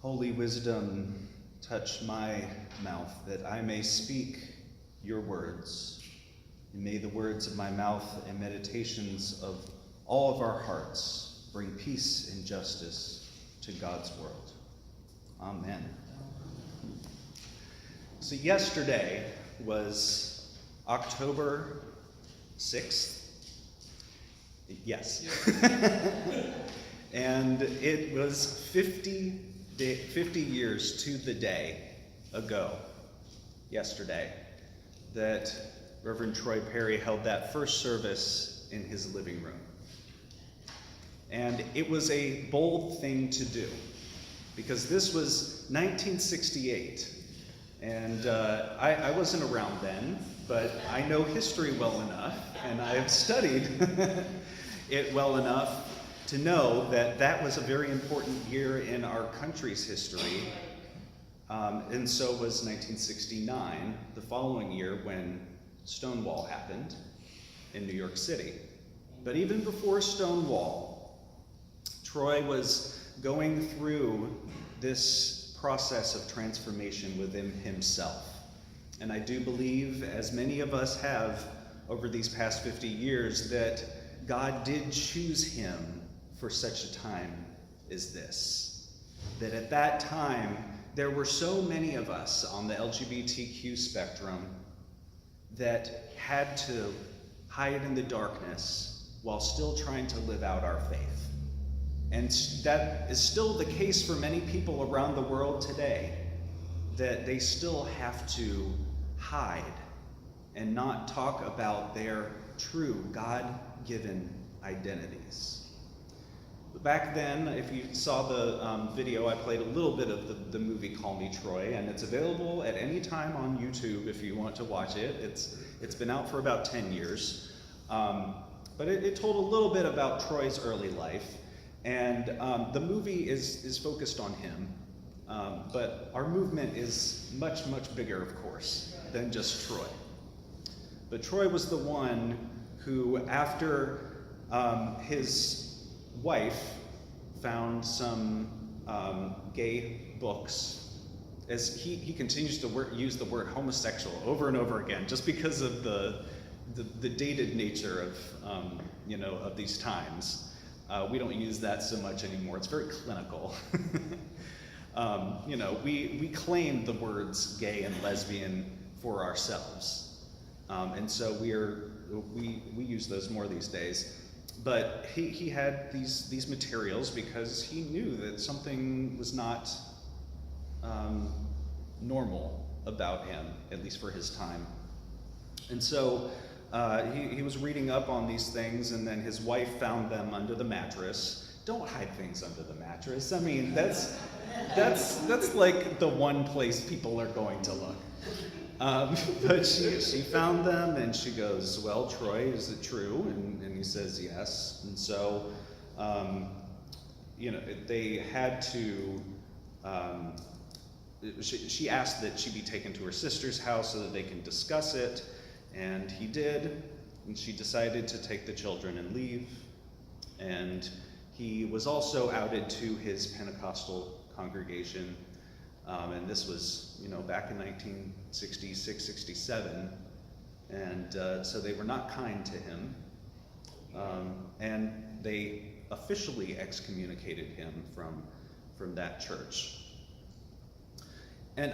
Holy wisdom, touch my mouth, that I may speak your words. And may the words of my mouth and meditations of all of our hearts bring peace and justice to God's world. Amen. So yesterday was October 6th. Yes. And it was 50 years to the day ago, yesterday, that Reverend Troy Perry held that first service in his living room. And it was a bold thing to do, because this was 1968. And I wasn't around then, but I know history well enough, and I have studied it well enough to know that that was a very important year in our country's history. And so was 1969, the following year when Stonewall happened in New York City. But even before Stonewall, Troy was going through this process of transformation within himself. And I do believe, as many of us have over these past 50 years, that God did choose him for such a time as this. That at that time, there were so many of us on the LGBTQ spectrum that had to hide in the darkness while still trying to live out our faith. And that is still the case for many people around the world today, that they still have to hide and not talk about their true God-given identities. But back then, if you saw the video, I played a little bit of the movie Call Me Troy, and it's available at any time on YouTube if you want to watch it. It's been out for about 10 years. But it told a little bit about Troy's early life. And the movie is focused on him, but our movement is much, much bigger, of course, than just Troy. But Troy was the one who, after his wife found some gay books, as he continues to use the word homosexual over and over again, just because of the dated nature of of these times. We don't use that so much anymore. It's very clinical. We claim the words gay and lesbian for ourselves. And so we use those more these days. But he had these materials because he knew that something was not normal about him, at least for his time. And so he was reading up on these things, and then his wife found them under the mattress. Don't hide things under the mattress. I mean, that's like the one place people are going to look. But she found them, and she goes, "Well, Troy, is it true?" And he says yes. And so, they had to. She asked that she be taken to her sister's house so that they can discuss it. And he did, and she decided to take the children and leave. And he was also outed to his Pentecostal congregation, and this was, back in 1966, 67, and so they were not kind to him, and they officially excommunicated him from that church. And,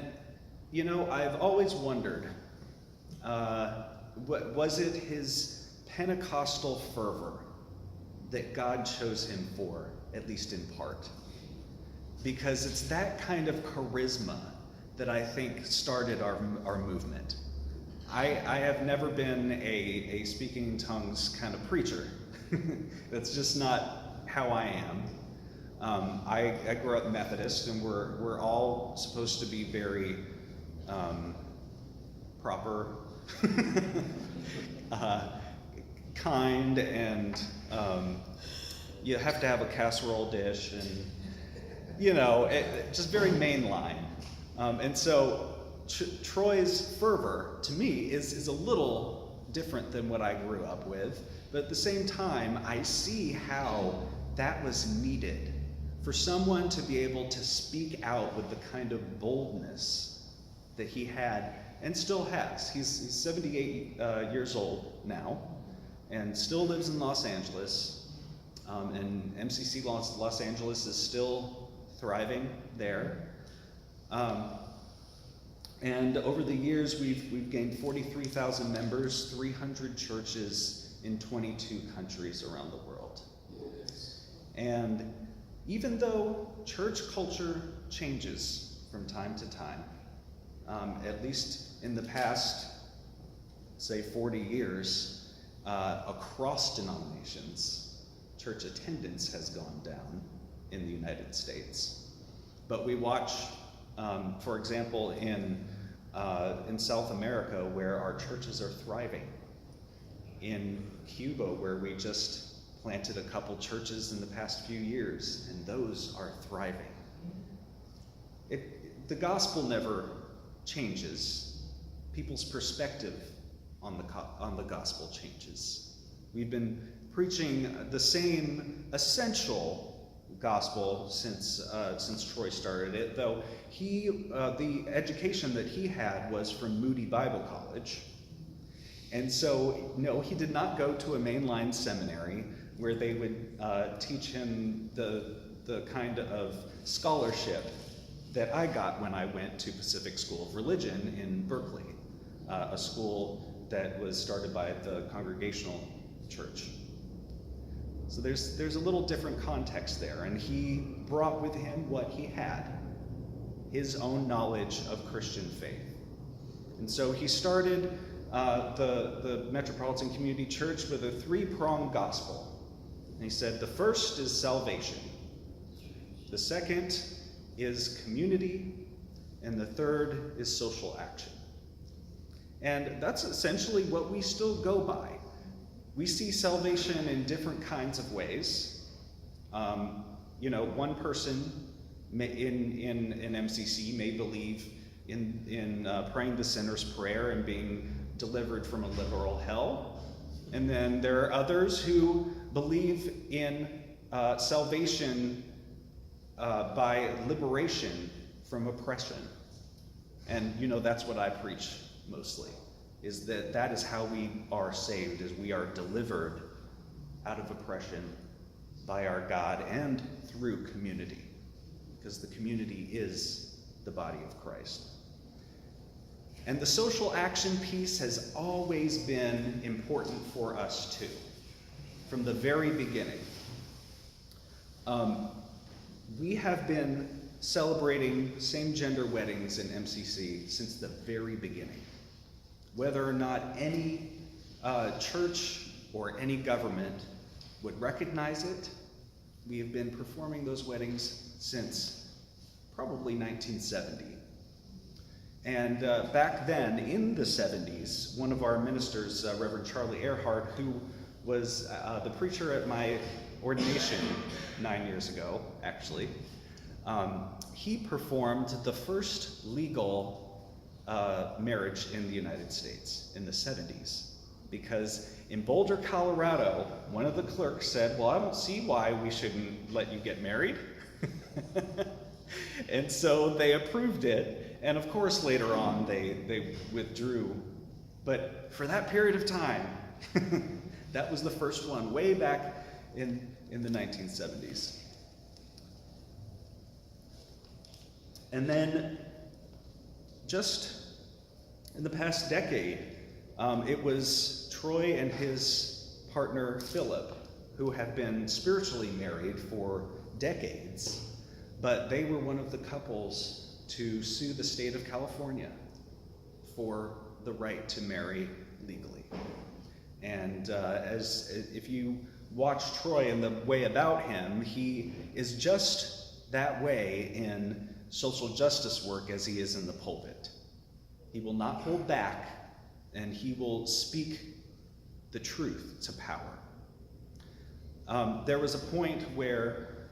I've always wondered, was it his Pentecostal fervor that God chose him for, at least in part? Because it's that kind of charisma that I think started our movement. I have never been a speaking in tongues kind of preacher. That's just not how I am. I grew up Methodist, and we're all supposed to be very proper, kind, and you have to have a casserole dish, and just very mainline. And so Troy's fervor, to me, is a little different than what I grew up with, but at the same time, I see how that was needed for someone to be able to speak out with the kind of boldness that he had and still has. He's 78 years old now and still lives in Los Angeles. And MCC Los Angeles is still thriving there. And over the years, we've gained 43,000 members, 300 churches in 22 countries around the world. Yes. And even though church culture changes from time to time, at least in the past, say 40 years, across denominations, church attendance has gone down in the United States. But we watch, for example, in South America, where our churches are thriving, in Cuba, where we just planted a couple churches in the past few years, and those are thriving. The gospel never changes. People's perspective on the gospel changes. We've been preaching the same essential gospel since Troy started it, though the education that he had was from Moody Bible College. And so, no, he did not go to a mainline seminary where they would teach him the kind of scholarship that I got when I went to Pacific School of Religion in Berkeley, a school that was started by the Congregational Church. So there's a little different context there, and he brought with him what he had, his own knowledge of Christian faith. And so he started the Metropolitan Community Church with a three-pronged gospel. And he said the first is salvation, the second is community, and the third is social action. And that's essentially what we still go by. We see salvation in different kinds of ways. One person in MCC may believe in praying the sinner's prayer and being delivered from a literal hell. And then there are others who believe in salvation by liberation from oppression. And that's what I preach mostly, is that is how we are saved, is we are delivered out of oppression by our God and through community, because the community is the body of Christ. And the social action piece has always been important for us too, from the very beginning. We have been celebrating same-gender weddings in MCC since the very beginning. Whether or not any church or any government would recognize it, we have been performing those weddings since probably 1970. And back then, in the 70s, one of our ministers, Reverend Charlie Earhart, who was the preacher at my ordination 9 years ago, actually, he performed the first legal marriage in the United States in the 70s. Because in Boulder, Colorado, one of the clerks said, well, I don't see why we shouldn't let you get married. And so they approved it. And of course, later on, they withdrew. But for that period of time, that was the first one, way back in the 1970s. And then, just in the past decade, it was Troy and his partner Philip, who have been spiritually married for decades, but they were one of the couples to sue the state of California for the right to marry legally. And if you watch Troy and the way about him, he is just that way in social justice work as he is in the pulpit. He will not hold back, and he will speak the truth to power. There was a point where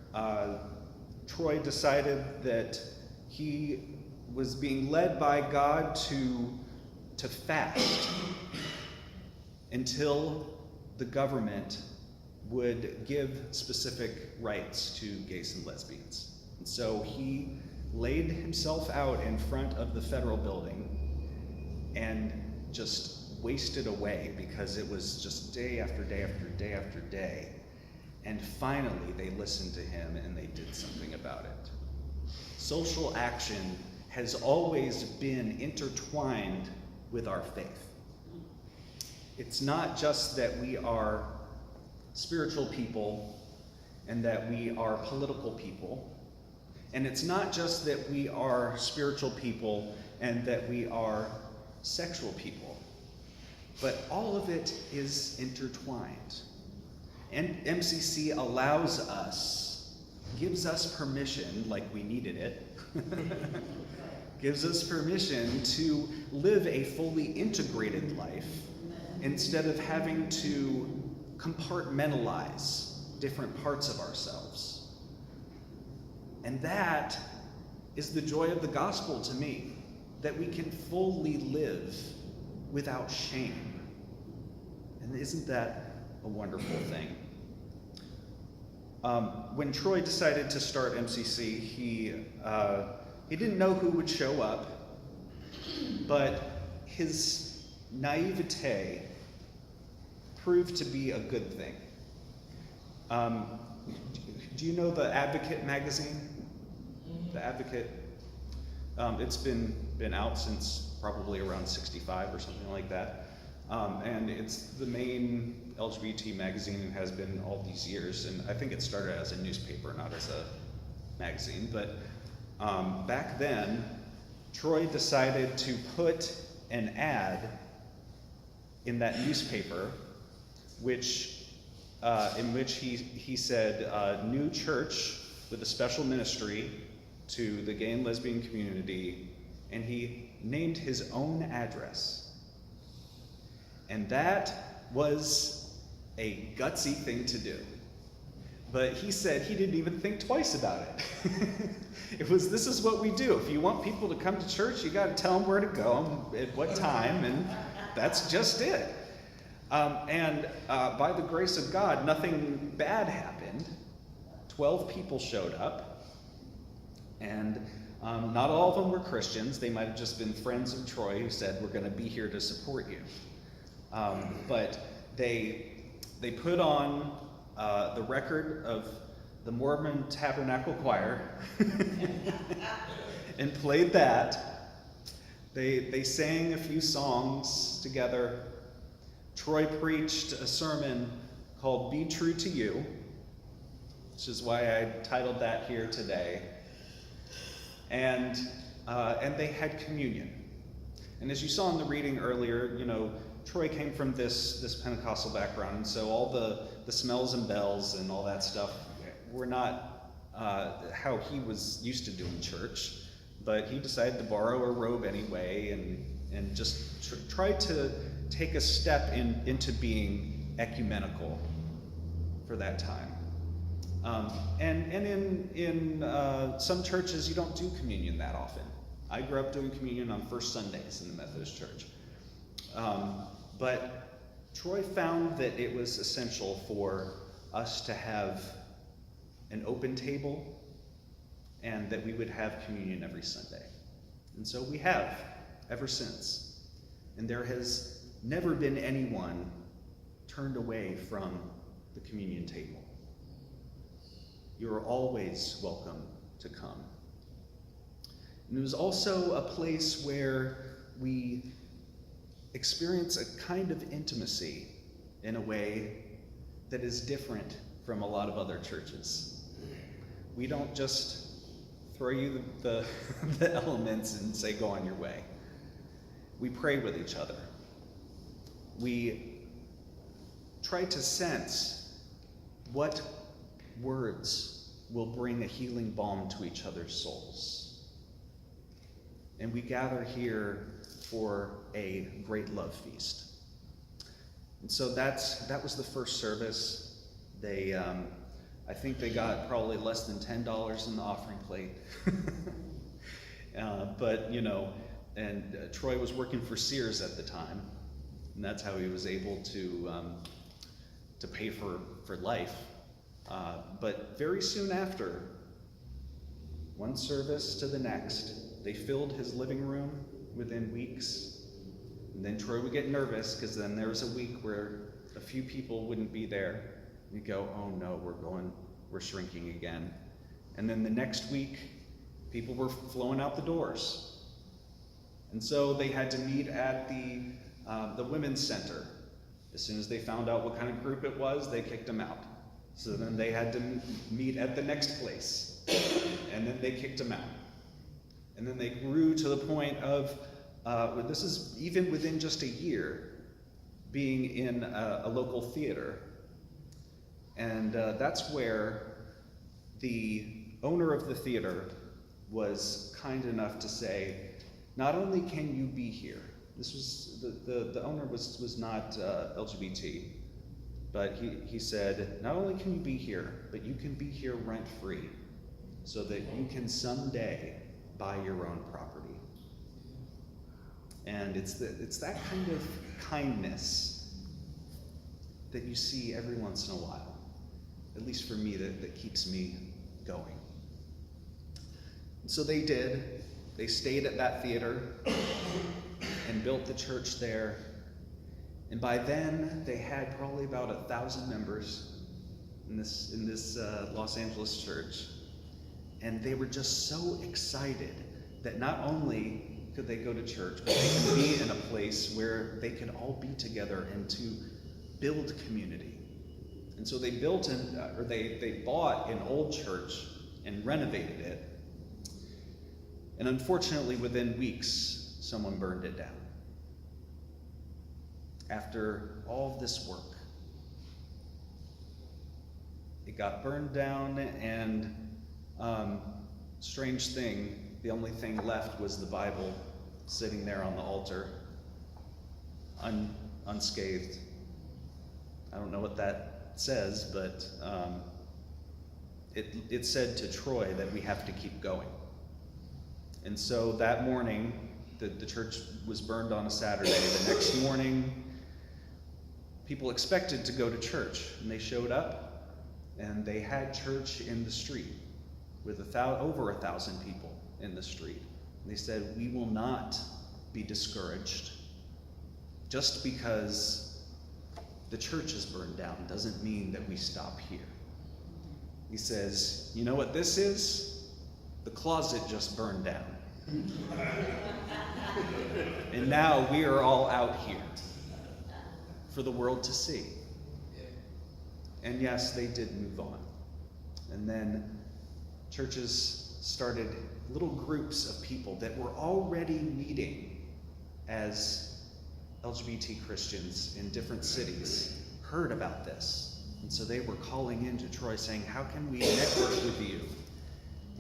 Troy decided that he was being led by God to fast until the government would give specific rights to gays and lesbians. And so he laid himself out in front of the federal building and just wasted away because it was just day after day after day after day. And finally, they listened to him and they did something about it. Social action has always been intertwined with our faith. It's not just that we are spiritual people and that we are political people. And it's not just that we are spiritual people and that we are sexual people. But all of it is intertwined. And MCC allows us, gives us permission, like we needed it, gives us permission to live a fully integrated life instead of having to compartmentalize different parts of ourselves. And that is the joy of the gospel to me, that we can fully live without shame. And isn't that a wonderful thing? When Troy decided to start MCC, he didn't know who would show up, but his naivete proved to be a good thing. Do you know the Advocate magazine? The Advocate? It's been out since probably around 65 or something like that. And it's the main LGBT magazine and has been all these years. And I think it started as a newspaper, not as a magazine. But back then, Troy decided to put an ad in that newspaper, in which he said, new church with a special ministry to the gay and lesbian community, and he named his own address. And that was a gutsy thing to do. But he said he didn't even think twice about it. This is what we do. If you want people to come to church, you got to tell them where to go, at what time, and that's just it. And by the grace of God, nothing bad happened. 12 people showed up, and not all of them were Christians. They might have just been friends of Troy who said, we're going to be here to support you. But they put on the record of the Mormon Tabernacle Choir and played that. They sang a few songs together. Troy preached a sermon called Be True to You, which is why I titled that here today. And they had communion. And as you saw in the reading earlier, Troy came from this Pentecostal background, and so all the smells and bells and all that stuff were not how he was used to doing church. But he decided to borrow a robe anyway and just try to take a step into being ecumenical for that time. And in some churches, you don't do communion that often. I grew up doing communion on first Sundays in the Methodist Church. But Troy found that it was essential for us to have an open table and that we would have communion every Sunday. And so we have ever since. And there has never been anyone turned away from the communion table. You are always welcome to come. And it was also a place where we experience a kind of intimacy in a way that is different from a lot of other churches. We don't just throw you the elements and say, go on your way. We pray with each other. We try to sense what words will bring a healing balm to each other's souls. And we gather here for a great love feast. And so that was the first service. I think they got probably less than $10 in the offering plate. But Troy was working for Sears at the time, and that's how he was able to to pay for life. But very soon after, one service to the next, they filled his living room within weeks. And then Troy would get nervous because then there was a week where a few people wouldn't be there. We'd go, oh no, we're shrinking again. And then the next week, people were flowing out the doors. And so they had to meet at the women's center. As soon as they found out what kind of group it was, they kicked them out. So then they had to meet at the next place, and then they kicked them out. And then they grew to the point of, this is even within just a year, being in a local theater. And that's where the owner of the theater was kind enough to say, not only can you be here, this was, the owner was not LGBT, but he said, not only can you be here, but you can be here rent-free, so that you can someday buy your own property. And it's that kind of kindness that you see every once in a while, at least for me, that keeps me going. So they did. They stayed at that theater and built the church there. And by then, they had probably about 1,000 members in this Los Angeles church. And they were just so excited that not only could they go to church, but they could be in a place where they could all be together and to build community. And so they they bought an old church and renovated it. And unfortunately, within weeks, someone burned it down. After all of this work, it got burned down, and strange thing, the only thing left was the Bible sitting there on the altar, unscathed. I don't know what that says, but it said to Troy that we have to keep going. And so that morning, the church was burned on a Saturday. The next morning, people expected to go to church, and they showed up, and they had church in the street with over 1,000 people in the street. And they said, we will not be discouraged. Just because the church is burned down doesn't mean that we stop here. He says, you know what this is? The closet just burned down. And now we are all out here for the world to see. And yes, they did move on. And then churches started little groups of people that were already meeting as LGBT Christians in different cities, heard about this. And so they were calling into Troy saying, how can we network with you?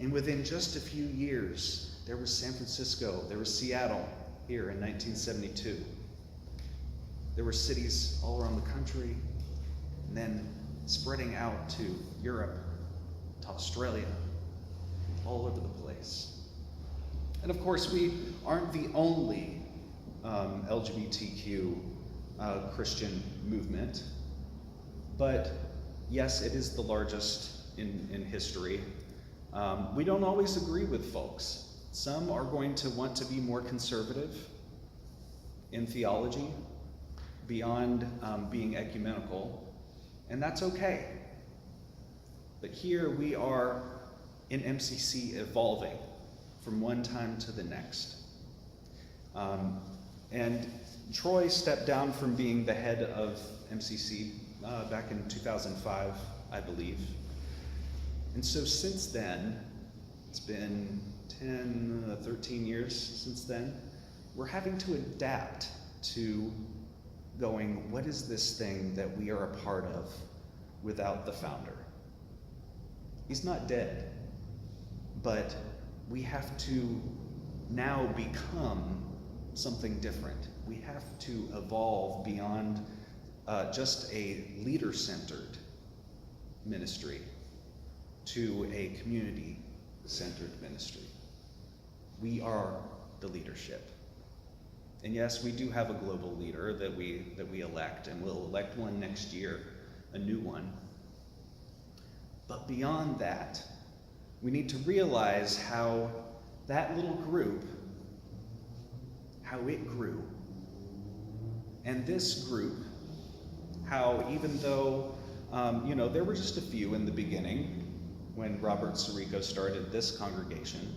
And within just a few years, there was San Francisco, there was Seattle here in 1972. There were cities all around the country, and then spreading out to Europe, to Australia, all over the place. And of course, we aren't the only LGBTQ Christian movement, but yes, it is the largest in history. We don't always agree with folks. Some are going to want to be more conservative in theology, beyond being ecumenical, and that's okay. But here we are in MCC evolving from one time to the next. And Troy stepped down from being the head of MCC back in 2005, I believe. And so since then, it's been 13 years since then, we're having to adapt to going, what is this thing that we are a part of without the founder? He's not dead, but we have to now become something different. We have to evolve beyond just a leader-centered ministry to a community-centered ministry. We are the leadership. And yes, we do have a global leader that we elect, and we'll elect one next year. a new one. But beyond that, we need to realize how that little group, how it grew. And this group, how even though, there were just a few in the beginning when Robert Sirico started this congregation.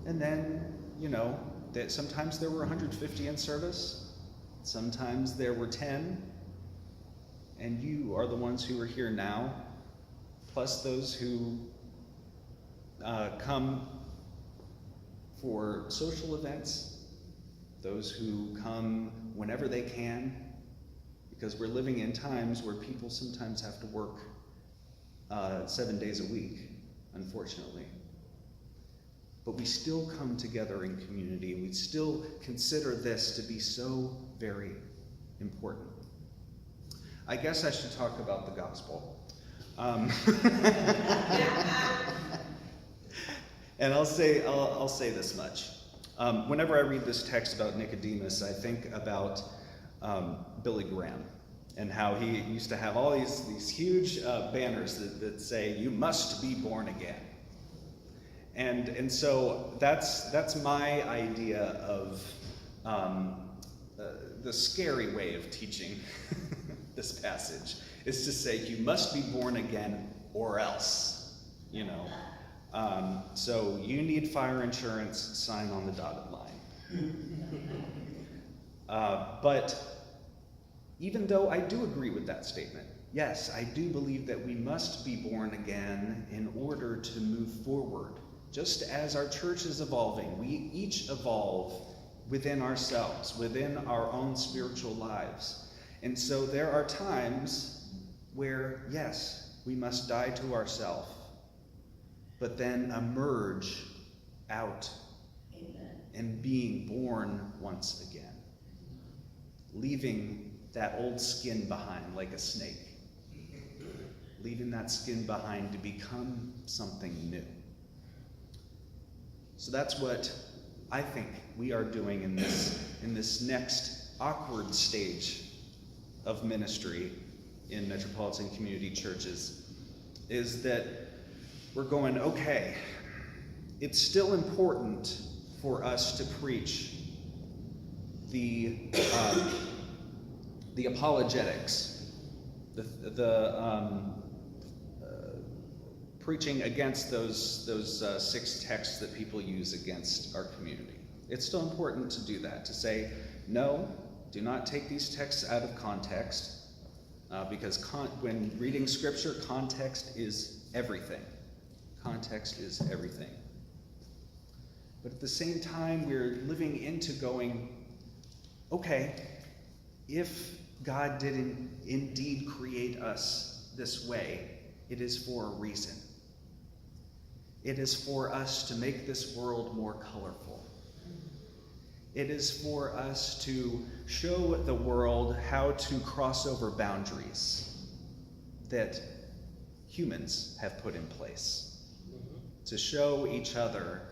And then, that sometimes there were 150 in service, sometimes there were 10, and you are the ones who are here now, plus those who come for social events, those who come whenever they can, because we're living in times where people sometimes have to work 7 days a week, unfortunately. But we still come together in community, and we still consider this to be so very important. I guess I should talk about the gospel. And I'll say this much. Whenever I read this text about Nicodemus, I think about Billy Graham and how he used to have all these huge banners that say, "You must be born again." And so that's my idea of the scary way of teaching this passage, is to say you must be born again or else, So you need fire insurance, sign on the dotted line. But even though I do agree with that statement, yes, I do believe that we must be born again in order to move forward. Just as our church is evolving, we each evolve within ourselves, within our own spiritual lives. And so there are times where, yes, we must die to ourselves, but then emerge out and being born once again, leaving that old skin behind like a snake, leaving that skin behind to become something new. So that's what I think we are doing in this next awkward stage of ministry in Metropolitan Community Churches, is that we're going, okay, it's still important for us to preach the apologetics, preaching against those 6 texts that people use against our community. It's still important to do that, to say, no, do not take these texts out of context, because when reading scripture, context is everything. Context is everything. But at the same time, we're living into going, okay, if God did indeed create us this way, it is for a reason. It is for us to make this world more colorful. It is for us to show the world how to cross over boundaries that humans have put in place. To show each other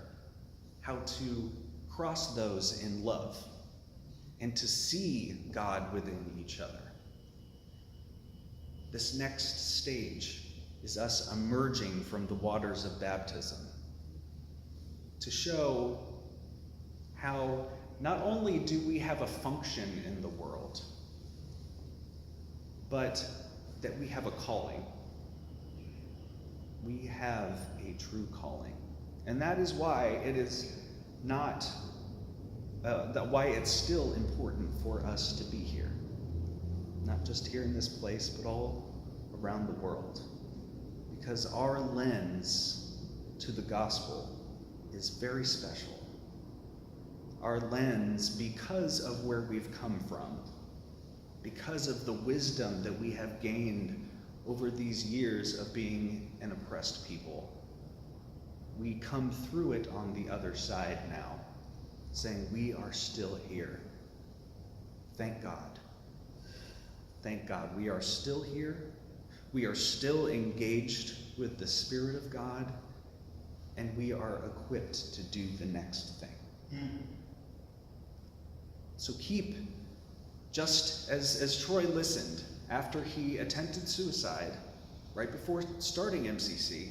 how to cross those in love and to see God within each other. This next stage is us emerging from the waters of baptism to show how not only do we have a function in the world, but that we have a calling. We have a true calling. And that is why it is not, why it's still important for us to be here. Not just here in this place, but all around the world. Because our lens to the gospel is very special. Our lens, because of where we've come from, because of the wisdom that we have gained over these years of being an oppressed people, we come through it on the other side now, saying we are still here. Thank God. Thank God we are still here. We are still engaged with the Spirit of God, and we are equipped to do the next thing. So keep, just as Troy listened, after he attempted suicide, right before starting MCC,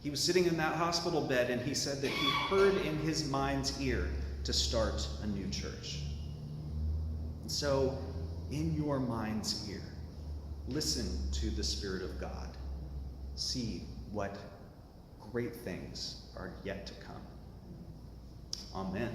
he was sitting in that hospital bed and he said that he heard in his mind's ear to start a new church. And so, in your mind's ear, listen to the Spirit of God. See what great things are yet to come. Amen.